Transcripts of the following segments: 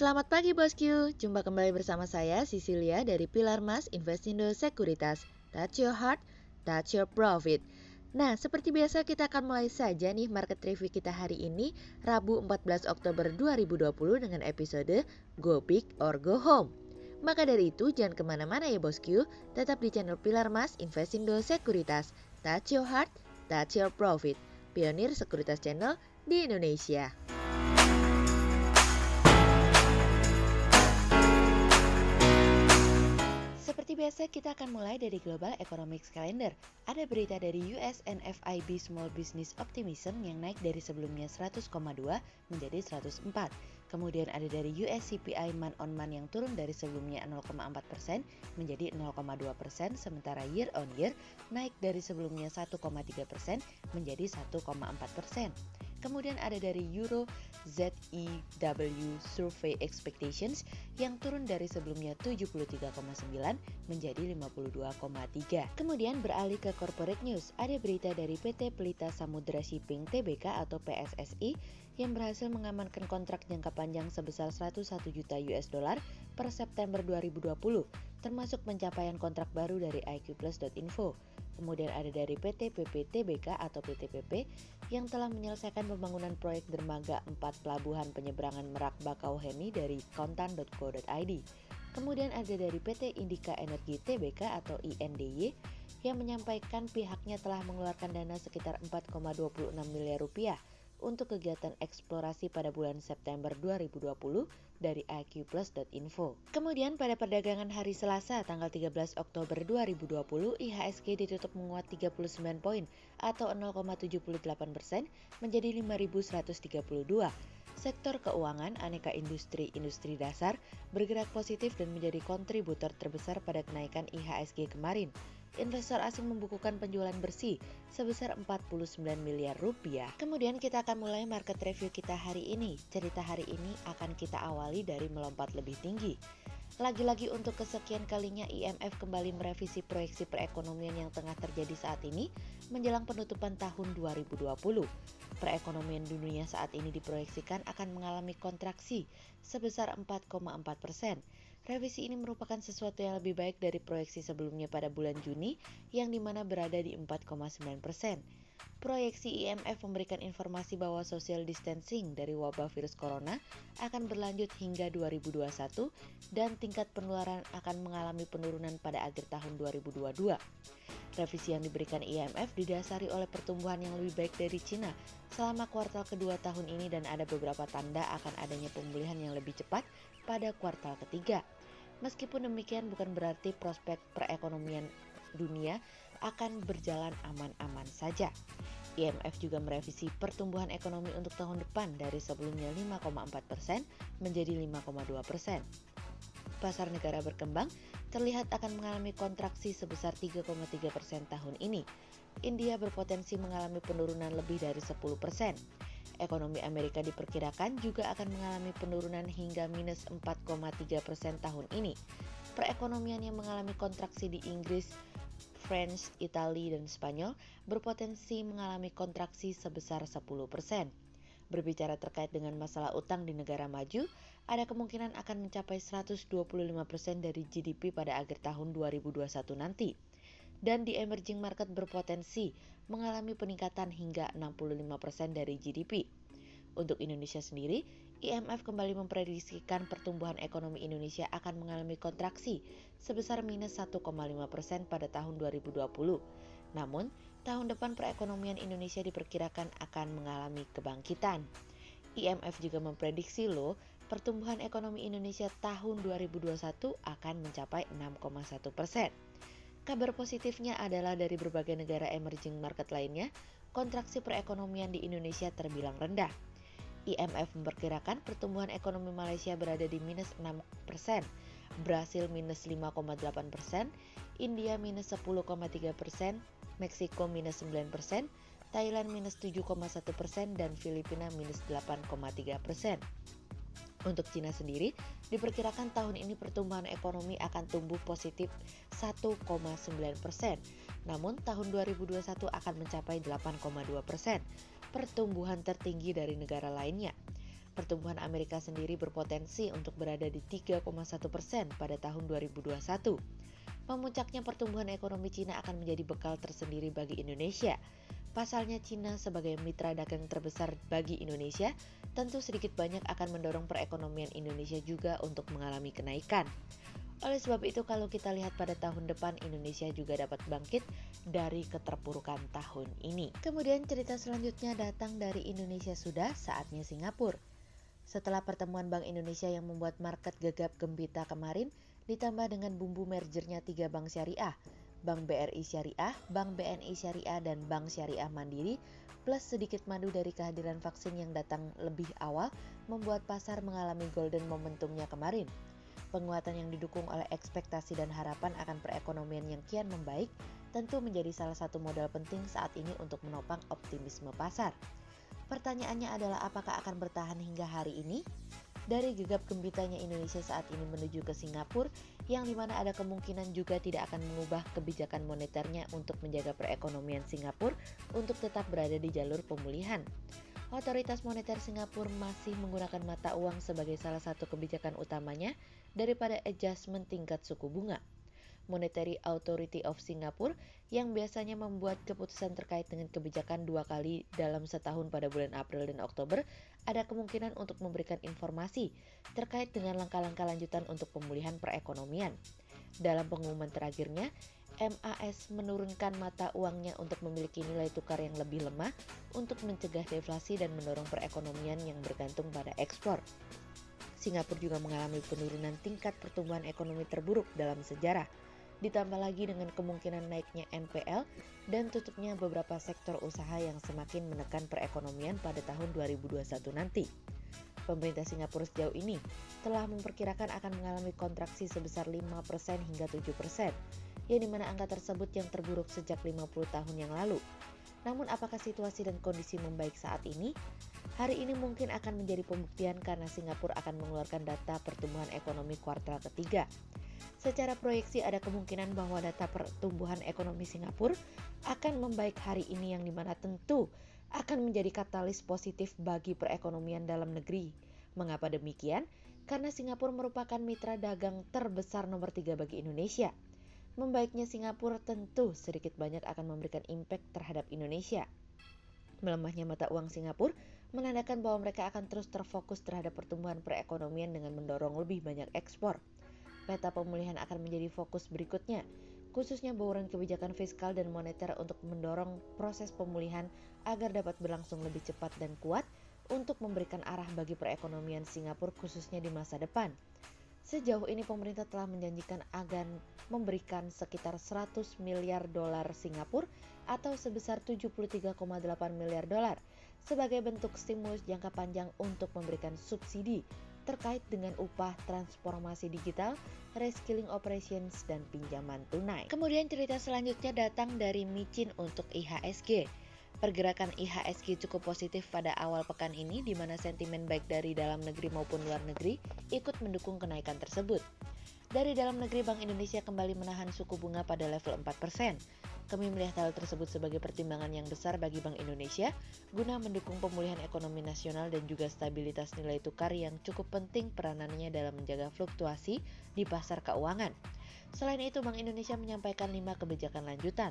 Selamat pagi bosku, jumpa kembali bersama saya Cecilia dari Pilar Mas Investindo Sekuritas. Touch your heart, touch your profit. Nah, seperti biasa kita akan mulai saja nih market review kita hari ini, Rabu 14 Oktober 2020 dengan episode Go Big or Go Home. Maka dari itu jangan kemana-mana ya bosku, tetap di channel Pilar Mas Investindo Sekuritas. Touch your heart, touch your profit. Pionir Sekuritas Channel di Indonesia. Seperti biasa kita akan mulai dari Global Economics Calendar. Ada berita dari US NFIB Small Business Optimism yang naik dari sebelumnya 100,2 menjadi 104. Kemudian ada dari US CPI month on month yang turun dari sebelumnya 0,4% menjadi 0,2%, sementara year on year naik dari sebelumnya 1,3% menjadi 1,4%. Kemudian ada dari Euro ZEW Survey Expectations yang turun dari sebelumnya 73,9 menjadi 52,3. Kemudian beralih ke corporate news, ada berita dari PT Pelita Samudra Shipping Tbk atau PSSI yang berhasil mengamankan kontrak jangka panjang sebesar 101 juta US dollar per September 2020, termasuk pencapaian kontrak baru dari iqplus.info. Kemudian ada dari PT PP Tbk atau PTPP yang telah menyelesaikan pembangunan proyek dermaga 4 pelabuhan penyeberangan Merak Bakauheni dari kontan.co.id. Kemudian ada dari PT Indika Energi Tbk atau INDY yang menyampaikan pihaknya telah mengeluarkan dana sekitar 4,26 miliar rupiah untuk kegiatan eksplorasi pada bulan September 2020 dari iqplus.info. Kemudian pada perdagangan hari Selasa tanggal 13 Oktober 2020, IHSG ditutup menguat 39 poin atau 0,78% menjadi 5.132. Sektor keuangan, aneka industri dasar bergerak positif dan menjadi kontributor terbesar pada kenaikan IHSG kemarin. Investor asing membukukan penjualan bersih sebesar 49 miliar rupiah. Kemudian kita akan mulai market review kita hari ini. Cerita hari ini akan kita awali dari melompat lebih tinggi. Lagi-lagi untuk kesekian kalinya IMF kembali merevisi proyeksi perekonomian yang tengah terjadi saat ini menjelang penutupan tahun 2020. Perekonomian dunia saat ini diproyeksikan akan mengalami kontraksi sebesar 4,4%. Revisi ini merupakan sesuatu yang lebih baik dari proyeksi sebelumnya pada bulan Juni yang dimana berada di 4,9%. Proyeksi IMF memberikan informasi bahwa social distancing dari wabah virus corona akan berlanjut hingga 2021 dan tingkat penularan akan mengalami penurunan pada akhir tahun 2022. Revisi yang diberikan IMF didasari oleh pertumbuhan yang lebih baik dari Cina selama kuartal kedua tahun ini dan ada beberapa tanda akan adanya pemulihan yang lebih cepat pada kuartal ketiga. Meskipun demikian bukan berarti prospek perekonomian dunia akan berjalan aman-aman saja. IMF juga merevisi pertumbuhan ekonomi untuk tahun depan dari sebelumnya 5,4% menjadi 5,2%. Pasar negara berkembang terlihat akan mengalami kontraksi sebesar 3,3% tahun ini. India berpotensi mengalami penurunan lebih dari 10%. Ekonomi Amerika diperkirakan juga akan mengalami penurunan hingga minus 4,3% tahun ini. Perekonomian yang mengalami kontraksi di Inggris, France, Italia, dan Spanyol berpotensi mengalami kontraksi sebesar 10%. Berbicara terkait dengan masalah utang di negara maju, ada kemungkinan akan mencapai 125% dari GDP pada akhir tahun 2021 nanti. Dan di emerging market berpotensi mengalami peningkatan hingga 65% dari GDP. Untuk Indonesia sendiri, IMF kembali memprediksikan pertumbuhan ekonomi Indonesia akan mengalami kontraksi sebesar minus 1,5% pada tahun 2020. Namun, tahun depan perekonomian Indonesia diperkirakan akan mengalami kebangkitan. IMF juga memprediksi pertumbuhan ekonomi Indonesia tahun 2021 akan mencapai 6,1%. Kabar positifnya adalah dari berbagai negara emerging market lainnya, kontraksi perekonomian di Indonesia terbilang rendah. IMF memperkirakan pertumbuhan ekonomi Malaysia berada di minus 6%, Brasil minus 5,8%, India minus 10,3%, Meksiko minus 9%, Thailand minus 7,1%, dan Filipina minus 8,3%. Untuk Cina sendiri, diperkirakan tahun ini pertumbuhan ekonomi akan tumbuh positif 1,9%. Namun tahun 2021 akan mencapai 8,2%, pertumbuhan tertinggi dari negara lainnya. Pertumbuhan Amerika sendiri berpotensi untuk berada di 3,1% pada tahun 2021. Memuncaknya pertumbuhan ekonomi Cina akan menjadi bekal tersendiri bagi Indonesia. Pasalnya Cina sebagai mitra dagang terbesar bagi Indonesia tentu sedikit banyak akan mendorong perekonomian Indonesia juga untuk mengalami kenaikan. Oleh sebab itu kalau kita lihat pada tahun depan Indonesia juga dapat bangkit dari keterpurukan tahun ini. Kemudian cerita selanjutnya datang dari Indonesia sudah, saatnya Singapura. Setelah pertemuan Bank Indonesia yang membuat market gegap gempita kemarin, ditambah dengan bumbu mergernya 3 bank syariah, Bank BRI Syariah, Bank BNI Syariah, dan Bank Syariah Mandiri, plus sedikit madu dari kehadiran vaksin yang datang lebih awal, membuat pasar mengalami golden momentumnya kemarin. Penguatan yang didukung oleh ekspektasi dan harapan akan perekonomian yang kian membaik tentu menjadi salah satu modal penting saat ini untuk menopang optimisme pasar. Pertanyaannya adalah apakah akan bertahan hingga hari ini? Dari gegap gempitanya Indonesia saat ini menuju ke Singapura, yang dimana ada kemungkinan juga tidak akan mengubah kebijakan moneternya untuk menjaga perekonomian Singapura untuk tetap berada di jalur pemulihan. Otoritas moneter Singapura masih menggunakan mata uang sebagai salah satu kebijakan utamanya daripada adjustment tingkat suku bunga. Monetary Authority of Singapore yang biasanya membuat keputusan terkait dengan kebijakan 2 kali dalam setahun pada bulan April dan Oktober, ada kemungkinan untuk memberikan informasi terkait dengan langkah-langkah lanjutan untuk pemulihan perekonomian. Dalam pengumuman terakhirnya, MAS menurunkan mata uangnya untuk memiliki nilai tukar yang lebih lemah untuk mencegah deflasi dan mendorong perekonomian yang bergantung pada ekspor. Singapura juga mengalami penurunan tingkat pertumbuhan ekonomi terburuk dalam sejarah, ditambah lagi dengan kemungkinan naiknya NPL dan tutupnya beberapa sektor usaha yang semakin menekan perekonomian pada tahun 2021 nanti. Pemerintah Singapura sejauh ini telah memperkirakan akan mengalami kontraksi sebesar 5% hingga 7%, yang dimana angka tersebut yang terburuk sejak 50 tahun yang lalu. Namun apakah situasi dan kondisi membaik saat ini? Hari ini mungkin akan menjadi pembuktian karena Singapura akan mengeluarkan data pertumbuhan ekonomi kuartal ketiga. Secara proyeksi ada kemungkinan bahwa data pertumbuhan ekonomi Singapura akan membaik hari ini, yang dimana tentu akan menjadi katalis positif bagi perekonomian dalam negeri. Mengapa demikian? Karena Singapura merupakan mitra dagang terbesar nomor 3 bagi Indonesia. Membaiknya Singapura tentu sedikit banyak akan memberikan impact terhadap Indonesia. Melemahnya mata uang Singapura menandakan bahwa mereka akan terus terfokus terhadap pertumbuhan perekonomian dengan mendorong lebih banyak ekspor. Peta pemulihan akan menjadi fokus berikutnya, khususnya bauran kebijakan fiskal dan moneter untuk mendorong proses pemulihan agar dapat berlangsung lebih cepat dan kuat untuk memberikan arah bagi perekonomian Singapura khususnya di masa depan. Sejauh ini pemerintah telah menjanjikan akan memberikan sekitar 100 miliar dolar Singapura atau sebesar 73,8 miliar dolar sebagai bentuk stimulus jangka panjang untuk memberikan subsidi terkait dengan upah, transformasi digital, reskilling operations, dan pinjaman tunai. Kemudian cerita selanjutnya datang dari micin untuk IHSG. Pergerakan IHSG cukup positif pada awal pekan ini, di mana sentimen baik dari dalam negeri maupun luar negeri ikut mendukung kenaikan tersebut. Dari dalam negeri, Bank Indonesia kembali menahan suku bunga pada level 4%. Kami melihat hal tersebut sebagai pertimbangan yang besar bagi Bank Indonesia guna mendukung pemulihan ekonomi nasional dan juga stabilitas nilai tukar yang cukup penting peranannya dalam menjaga fluktuasi di pasar keuangan. Selain itu, Bank Indonesia menyampaikan 5 kebijakan lanjutan.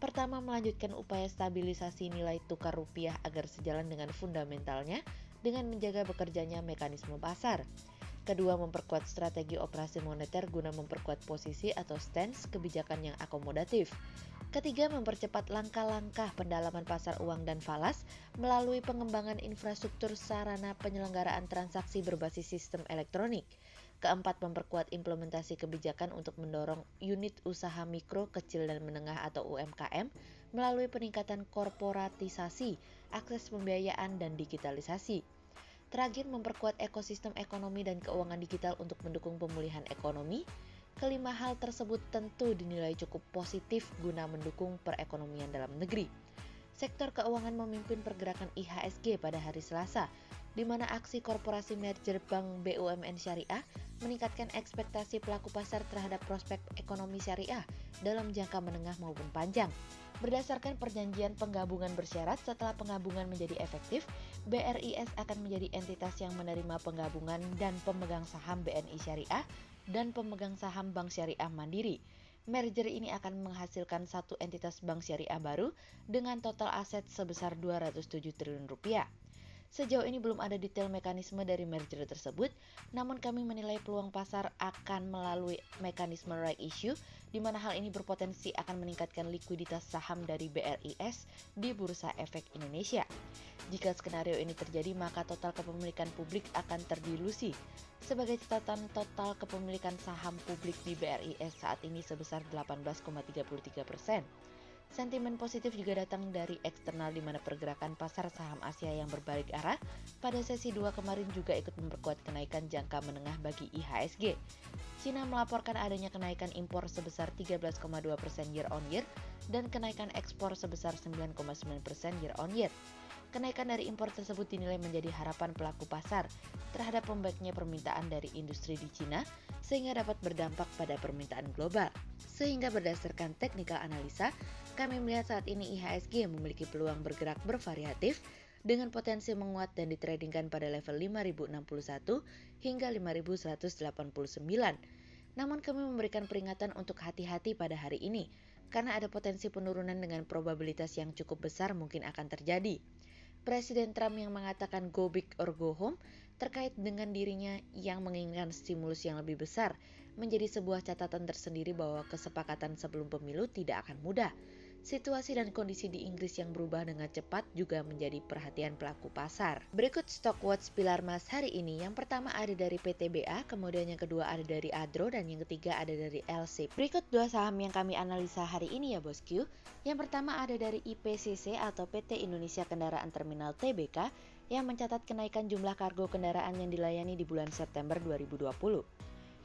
Pertama, melanjutkan upaya stabilisasi nilai tukar rupiah agar sejalan dengan fundamentalnya dengan menjaga bekerjanya mekanisme pasar. Kedua, memperkuat strategi operasi moneter guna memperkuat posisi atau stance kebijakan yang akomodatif. Ketiga, mempercepat langkah-langkah pendalaman pasar uang dan falas melalui pengembangan infrastruktur sarana penyelenggaraan transaksi berbasis sistem elektronik. Keempat, memperkuat implementasi kebijakan untuk mendorong unit usaha mikro, kecil, dan menengah atau UMKM melalui peningkatan korporatisasi, akses pembiayaan, dan digitalisasi. Terakhir, memperkuat ekosistem ekonomi dan keuangan digital untuk mendukung pemulihan ekonomi. Kelima hal tersebut tentu dinilai cukup positif guna mendukung perekonomian dalam negeri. Sektor keuangan memimpin pergerakan IHSG pada hari Selasa, di mana aksi korporasi merger Bank BUMN Syariah meningkatkan ekspektasi pelaku pasar terhadap prospek ekonomi syariah dalam jangka menengah maupun panjang. Berdasarkan perjanjian penggabungan bersyarat, setelah penggabungan menjadi efektif, BRIS akan menjadi entitas yang menerima penggabungan dan pemegang saham BNI Syariah dan pemegang saham Bank Syariah Mandiri. Merger ini akan menghasilkan satu entitas bank syariah baru dengan total aset sebesar 207 triliun rupiah. Sejauh ini belum ada detail mekanisme dari merger tersebut, namun kami menilai peluang pasar akan melalui mekanisme right issue, di mana hal ini berpotensi akan meningkatkan likuiditas saham dari BRIS di Bursa Efek Indonesia. Jika skenario ini terjadi, maka total kepemilikan publik akan terdilusi. Sebagai catatan, total kepemilikan saham publik di BRIS saat ini sebesar 18,33%. Sentimen positif juga datang dari eksternal di mana pergerakan pasar saham Asia yang berbalik arah pada sesi 2 kemarin juga ikut memperkuat kenaikan jangka menengah bagi IHSG. Cina melaporkan adanya kenaikan impor sebesar 13,2% year on year dan kenaikan ekspor sebesar 9,9% year on year. Kenaikan dari impor tersebut dinilai menjadi harapan pelaku pasar terhadap membaiknya permintaan dari industri di Cina sehingga dapat berdampak pada permintaan global. Sehingga berdasarkan technical analisa, kami melihat saat ini IHSG memiliki peluang bergerak bervariatif dengan potensi menguat dan ditradingkan pada level 5061 hingga 5189. Namun kami memberikan peringatan untuk hati-hati pada hari ini karena ada potensi penurunan dengan probabilitas yang cukup besar mungkin akan terjadi. Presiden Trump yang mengatakan go big or go home terkait dengan dirinya yang menginginkan stimulus yang lebih besar menjadi sebuah catatan tersendiri bahwa kesepakatan sebelum pemilu tidak akan mudah. Situasi dan kondisi di Inggris yang berubah dengan cepat juga menjadi perhatian pelaku pasar. Berikut stock watch pilar emas hari ini. Yang pertama ada dari PTBA, kemudian yang kedua ada dari Adro, dan yang ketiga ada dari LC. Berikut dua saham yang kami analisa hari ini ya bosku. Yang pertama ada dari IPCC atau PT Indonesia Kendaraan Terminal Tbk yang mencatat kenaikan jumlah kargo kendaraan yang dilayani di bulan September 2020.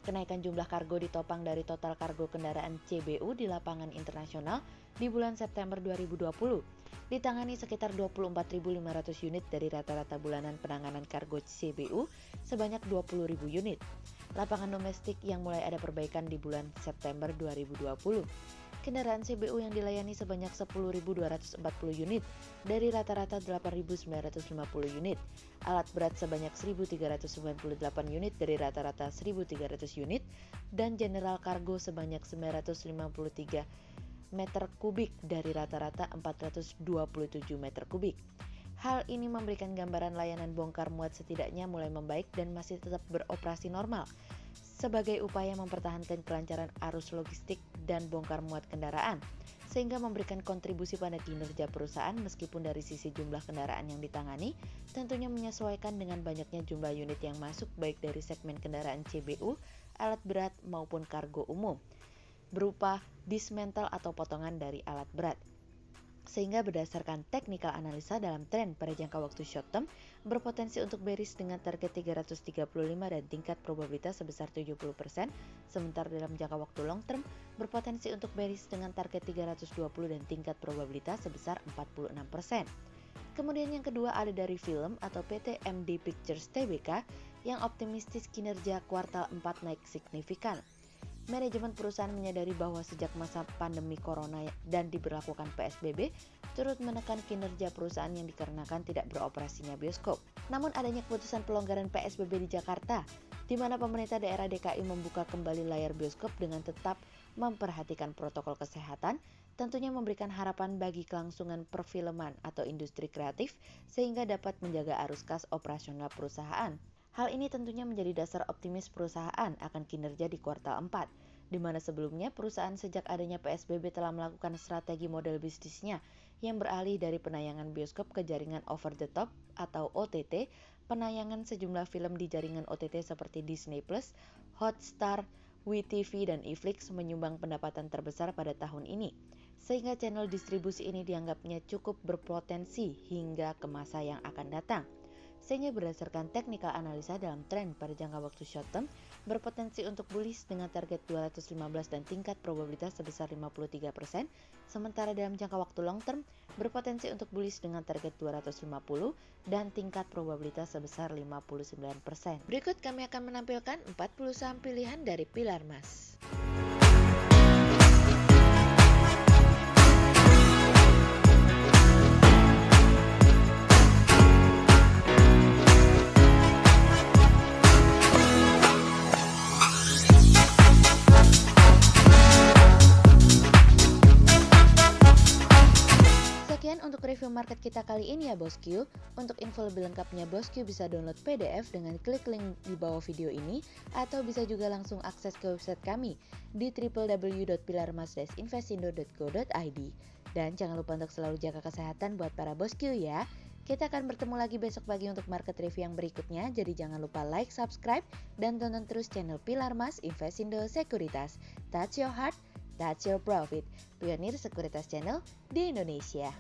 Kenaikan jumlah kargo ditopang dari total kargo kendaraan CBU di lapangan internasional di bulan September 2020. Ditangani sekitar 24.500 unit dari rata-rata bulanan penanganan kargo CBU sebanyak 20.000 unit. Lapangan domestik yang mulai ada perbaikan di bulan September 2020. Kendaraan CBU yang dilayani sebanyak 10.240 unit dari rata-rata 8.950 unit. Alat berat sebanyak 1.398 unit dari rata-rata 1.300 unit. Dan general cargo sebanyak 953 meter kubik dari rata-rata 427 meter kubik. Hal ini memberikan gambaran layanan bongkar muat setidaknya mulai membaik dan masih tetap beroperasi normal sebagai upaya mempertahankan kelancaran arus logistik dan bongkar muat kendaraan, sehingga memberikan kontribusi pada kinerja perusahaan meskipun dari sisi jumlah kendaraan yang ditangani tentunya menyesuaikan dengan banyaknya jumlah unit yang masuk baik dari segmen kendaraan CBU, alat berat maupun kargo umum, berupa dismantle atau potongan dari alat berat. Sehingga berdasarkan technical analisa dalam tren pada jangka waktu short term berpotensi untuk bearish dengan target 335 dan tingkat probabilitas sebesar 70%, sementara dalam jangka waktu long term berpotensi untuk bearish dengan target 320 dan tingkat probabilitas sebesar 46%. Kemudian yang kedua ada dari film atau PT MD Pictures Tbk yang optimistis kinerja kuartal 4 naik signifikan. Manajemen perusahaan menyadari bahwa sejak masa pandemi corona dan diberlakukan PSBB, turut menekan kinerja perusahaan yang dikarenakan tidak beroperasinya bioskop. Namun adanya keputusan pelonggaran PSBB di Jakarta, di mana pemerintah daerah DKI membuka kembali layar bioskop dengan tetap memperhatikan protokol kesehatan, tentunya memberikan harapan bagi kelangsungan perfilman atau industri kreatif sehingga dapat menjaga arus kas operasional perusahaan. Hal ini tentunya menjadi dasar optimis perusahaan akan kinerja di kuartal 4, di mana sebelumnya perusahaan sejak adanya PSBB telah melakukan strategi model bisnisnya yang beralih dari penayangan bioskop ke jaringan over the top atau OTT, penayangan sejumlah film di jaringan OTT seperti Disney+, Hotstar, WeTV, dan iFlix menyumbang pendapatan terbesar pada tahun ini, sehingga channel distribusi ini dianggapnya cukup berpotensi hingga ke masa yang akan datang. Sehingga berdasarkan technical analisa dalam tren pada jangka waktu short term berpotensi untuk bullish dengan target 215 dan tingkat probabilitas sebesar 53%, sementara dalam jangka waktu long term berpotensi untuk bullish dengan target 250 dan tingkat probabilitas sebesar 59%. Berikut kami akan menampilkan 40 saham pilihan dari pilar emas. untuk review market kita kali ini ya Bosku. Untuk info lebih lengkapnya Bosku bisa download PDF dengan klik link di bawah video ini atau bisa juga langsung akses ke website kami di www.pilarmas-investindo.co.id. Dan jangan lupa untuk selalu jaga kesehatan buat para Bosku ya. Kita akan bertemu lagi besok pagi untuk market review yang berikutnya. Jadi jangan lupa like, subscribe, dan tonton terus channel Pilar Mas Investindo Sekuritas. Touch your heart, touch your profit. Pionir Sekuritas Channel di Indonesia.